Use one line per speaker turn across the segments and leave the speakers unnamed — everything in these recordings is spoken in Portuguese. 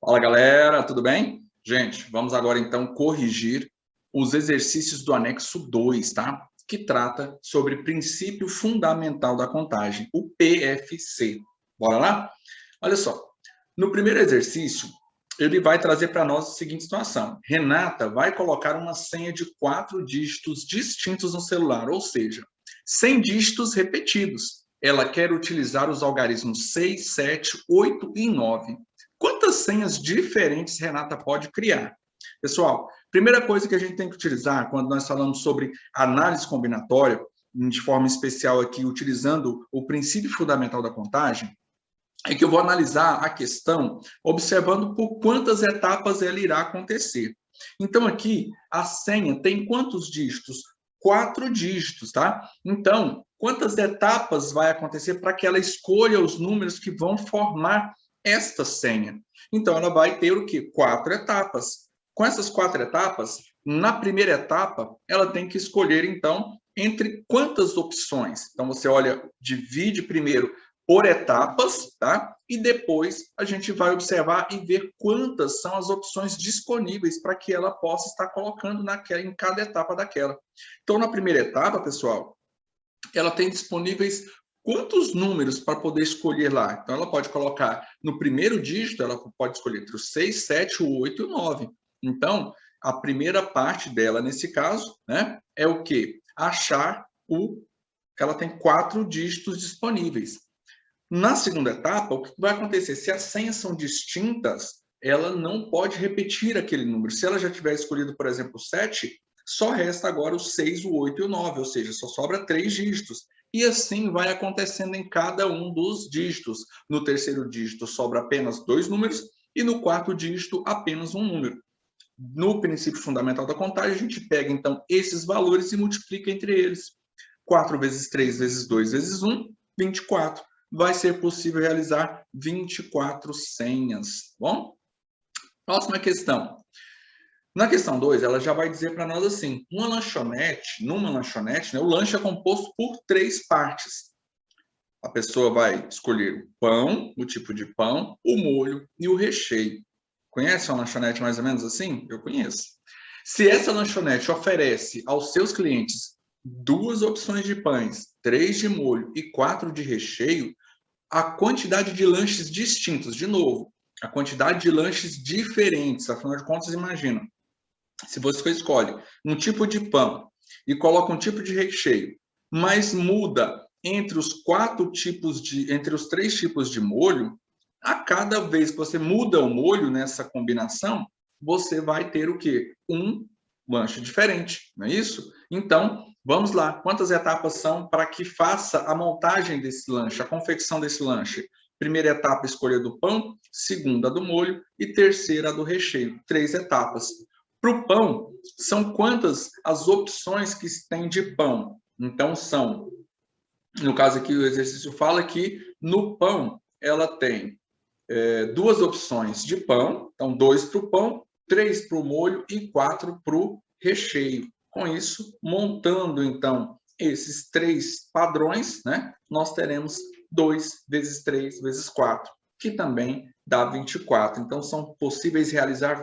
Fala galera, tudo bem? Gente, vamos agora então corrigir os exercícios do anexo 2, tá? Que trata sobre princípio fundamental da contagem, o PFC. Bora lá? Olha só, no primeiro exercício, ele vai trazer para nós a seguinte situação. Renata vai colocar uma senha de 4 dígitos distintos no celular, ou seja, 100 dígitos repetidos. Ela quer utilizar os algarismos 6, 7, 8 e 9. Quantas senhas diferentes Renata pode criar? Pessoal, primeira coisa que a gente tem que utilizar quando nós falamos sobre análise combinatória, de forma especial aqui utilizando o princípio fundamental da contagem, é que eu vou analisar a questão observando por quantas etapas ela irá acontecer. Então aqui a senha tem quantos dígitos? 4 dígitos, tá? Então, quantas etapas vai acontecer para que ela escolha os números que vão formar esta senha? Então, ela vai ter o quê? 4 etapas. Com essas 4 etapas, na primeira etapa, ela tem que escolher, então, entre quantas opções. Então, você olha, divide primeiro por etapas, tá? E depois a gente vai observar e ver quantas são as opções disponíveis para que ela possa estar colocando em cada etapa daquela. Então, na primeira etapa, pessoal, ela tem disponíveis quantos números para poder escolher lá? Então, ela pode colocar no primeiro dígito, ela pode escolher entre o 6, 7, o 8 e o 9. Então, a primeira parte dela, nesse caso, né, é o quê? Achar ela tem 4 dígitos disponíveis. Na segunda etapa, o que vai acontecer? Se as senhas são distintas, ela não pode repetir aquele número. Se ela já tiver escolhido, por exemplo, o 7, só resta agora o 6, o 8 e o 9, ou seja, só sobra 3 dígitos. E assim vai acontecendo em cada um dos dígitos. No terceiro dígito sobra apenas 2 números e no quarto dígito apenas um número. No princípio fundamental da contagem, a gente pega então esses valores e multiplica entre eles. 4 vezes 3 vezes 2 vezes 1, 24. Vai ser possível realizar 24 senhas, bom? Próxima questão. Na questão 2, ela já vai dizer para nós assim, numa lanchonete, né, o lanche é composto por 3 partes. A pessoa vai escolher o pão, o tipo de pão, o molho e o recheio. Conhece uma lanchonete mais ou menos assim? Eu conheço. Se essa lanchonete oferece aos seus clientes 2 opções de pães, 3 de molho e 4 de recheio, a quantidade de lanches distintos, de novo, a quantidade de lanches diferentes, afinal de contas, imagina, se você escolhe um tipo de pão e coloca um tipo de recheio, mas muda entre os 3 tipos de molho, a cada vez que você muda o molho nessa combinação, você vai ter o quê? Um lanche diferente, não é isso? Então, vamos lá. Quantas etapas são para que faça a montagem desse lanche, a confecção desse lanche? Primeira etapa, escolha do pão, segunda do molho e terceira do recheio. 3 etapas. Para o pão, são quantas as opções que tem de pão? Então, são, no caso aqui, o exercício fala que no pão ela tem 2 opções de pão, então 2 para o pão, 3 para o molho e 4 para o recheio. Com isso, montando então esses 3 padrões, né, nós teremos 2 vezes 3 vezes 4, que também dá 24. Então, são possíveis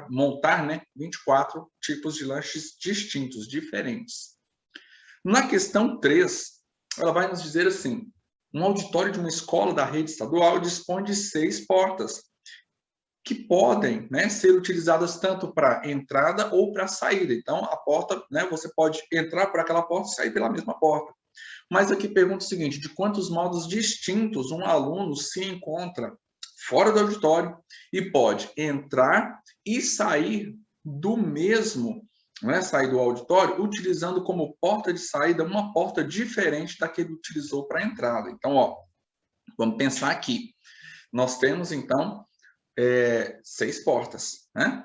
montar, né, 24 tipos de lanches distintos, diferentes. Na questão 3, ela vai nos dizer assim, um auditório de uma escola da rede estadual dispõe de 6 portas, que podem, né, ser utilizadas tanto para entrada ou para saída. Então, a porta, né, você pode entrar por aquela porta e sair pela mesma porta. Mas aqui pergunta o seguinte, de quantos modos distintos um aluno se encontra fora do auditório e pode entrar e sair do mesmo, né, sair do auditório, utilizando como porta de saída uma porta diferente da que ele utilizou para a entrada. Então, ó, vamos pensar aqui. Nós temos, então, 6 portas, né?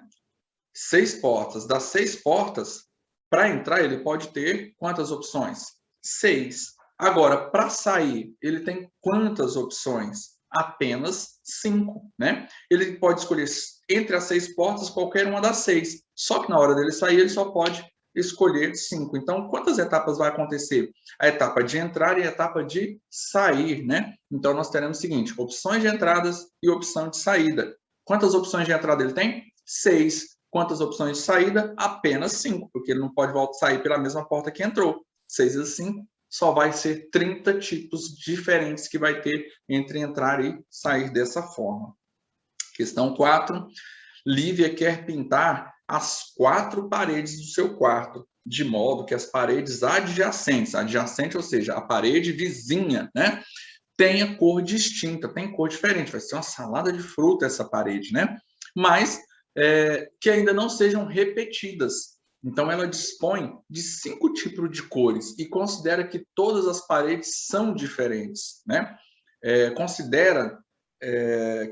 6 portas. Das 6 portas, para entrar, ele pode ter quantas opções? 6. Agora, para sair, ele tem quantas opções? Apenas 5, né? Ele pode escolher entre as 6 portas qualquer uma das 6. Só que na hora dele sair, ele só pode escolher 5. Então, quantas etapas vai acontecer? A etapa de entrar e a etapa de sair, né? Então, nós teremos o seguinte, opções de entradas e opção de saída. Quantas opções de entrada ele tem? 6. Quantas opções de saída? Apenas 5, porque ele não pode sair pela mesma porta que entrou. 6 vezes 5, só vai ser 30 tipos diferentes que vai ter entre entrar e sair dessa forma. Questão 4. Lívia quer pintar as 4 paredes do seu quarto, de modo que as paredes adjacentes, ou seja, a parede vizinha, né, tenha cor distinta, tem cor diferente, vai ser uma salada de fruta essa parede, né? Mas que ainda não sejam repetidas. Então, ela dispõe de 5 tipos de cores e considera que todas as paredes são diferentes, né? Considera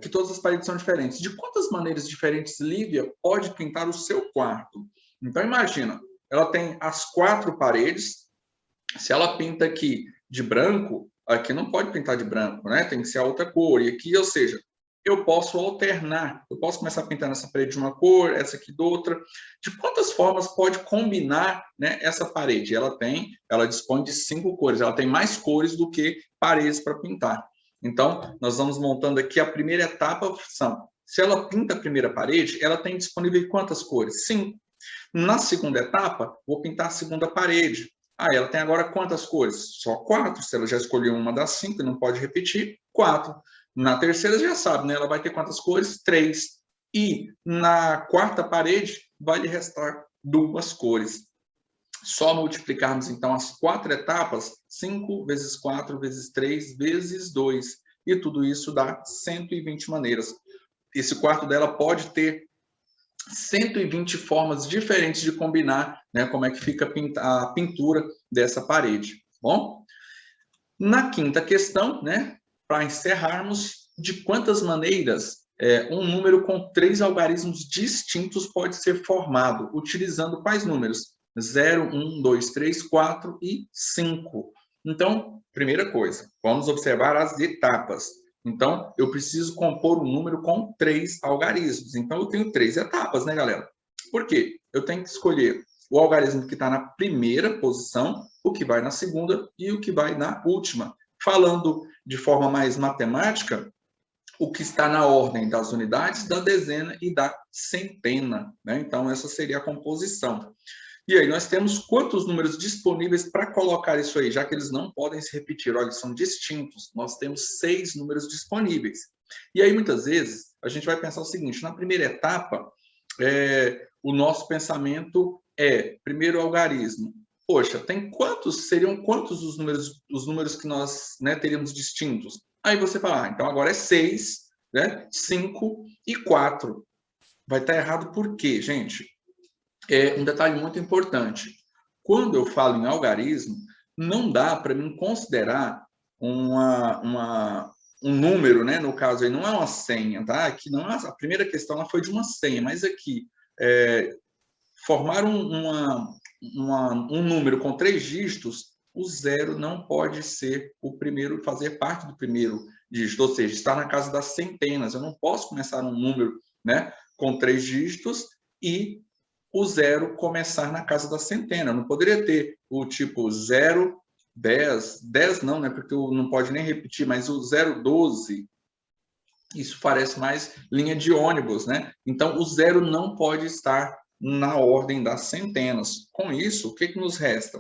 que todas as paredes são diferentes. De quantas maneiras diferentes Lívia pode pintar o seu quarto? Então, imagina, ela tem as 4 paredes, se ela pinta aqui de branco, aqui não pode pintar de branco, né? Tem que ser a outra cor. E aqui, ou seja, eu posso alternar. Eu posso começar a pintar nessa parede de uma cor, essa aqui de outra. De quantas formas pode combinar, né, essa parede? Ela dispõe de 5 cores. Ela tem mais cores do que paredes para pintar. Então, nós vamos montando aqui a primeira etapa. Se ela pinta a primeira parede, ela tem disponível quantas cores? 5. Na segunda etapa, vou pintar a segunda parede. Ela tem agora quantas cores? Só 4. Se ela já escolheu uma das 5, não pode repetir, 4. Na terceira, já sabe, né? Ela vai ter quantas cores? 3. E na quarta parede, vai lhe restar 2 cores. Só multiplicarmos, então, as 4 etapas, 5 vezes 4 vezes 3 vezes 2. E tudo isso dá 120 maneiras. Esse quarto dela pode ter 120 formas diferentes de combinar, né, como é que fica a pintura dessa parede. Bom, na quinta questão, né, para encerrarmos, de quantas maneiras um número com 3 algarismos distintos pode ser formado, utilizando quais números? 0, 1, 2, 3, 4 e 5. Então, primeira coisa, vamos observar as etapas. Então, eu preciso compor um número com 3 algarismos. Então, eu tenho 3 etapas, né, galera? Por quê? Eu tenho que escolher o algarismo que está na primeira posição, o que vai na segunda e o que vai na última. Falando de forma mais matemática, o que está na ordem das unidades, da dezena e da centena, né? Então, essa seria a composição. E aí, nós temos quantos números disponíveis para colocar isso aí, já que eles não podem se repetir. Olha, eles são distintos. Nós temos 6 números disponíveis. E aí, muitas vezes, a gente vai pensar o seguinte, na primeira etapa, o nosso pensamento primeiro algarismo. Poxa, seriam quantos os números que nós, né, teríamos distintos? Aí você fala, então agora é 6, né, 5 e 4. Vai estar errado por quê, gente? Um detalhe muito importante. Quando eu falo em algarismo, não dá para mim considerar um número, né? No caso aí, não é uma senha, tá? Aqui não é, a primeira questão ela foi de uma senha, mas aqui formar um número com 3 dígitos, o 0 não pode ser o primeiro, fazer parte do primeiro dígito, ou seja, está na casa das centenas. Eu não posso começar um número, né, com 3 dígitos e o 0 começar na casa da centena. Eu não poderia ter o tipo 0, 10, 10 não, né, porque não pode nem repetir, mas o 0, 12, isso parece mais linha de ônibus, né? Então, o 0 não pode estar na ordem das centenas. Com isso, o que nos resta?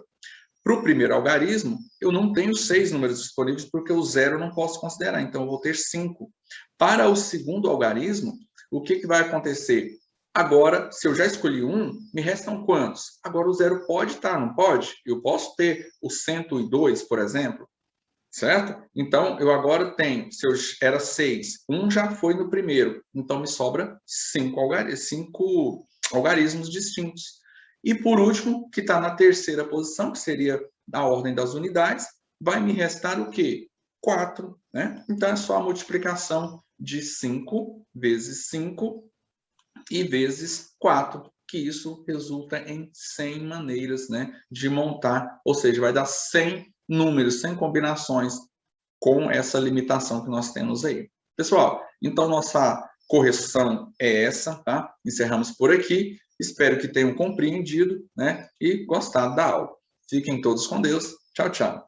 Para o primeiro algarismo, eu não tenho 6 números disponíveis, porque o 0 eu não posso considerar, então eu vou ter 5. Para o segundo algarismo, o que vai acontecer? Agora, se eu já escolhi 1, me restam quantos? Agora o 0 pode estar, não pode? Eu posso ter o 102, por exemplo, certo? Então, eu agora tenho, se eu era 6, 1 já foi no primeiro, então me sobra 5 algarismos distintos. E por último, que está na terceira posição, que seria a ordem das unidades, vai me restar o quê? 4, né? Então, é só a multiplicação de 5 vezes 5 e vezes 4, que isso resulta em 100 maneiras, né, de montar, ou seja, vai dar 100 números, 100 combinações com essa limitação que nós temos aí. Pessoal, então nossa correção é essa, tá? Encerramos por aqui. Espero que tenham compreendido, né, e gostado da aula. Fiquem todos com Deus. Tchau, tchau.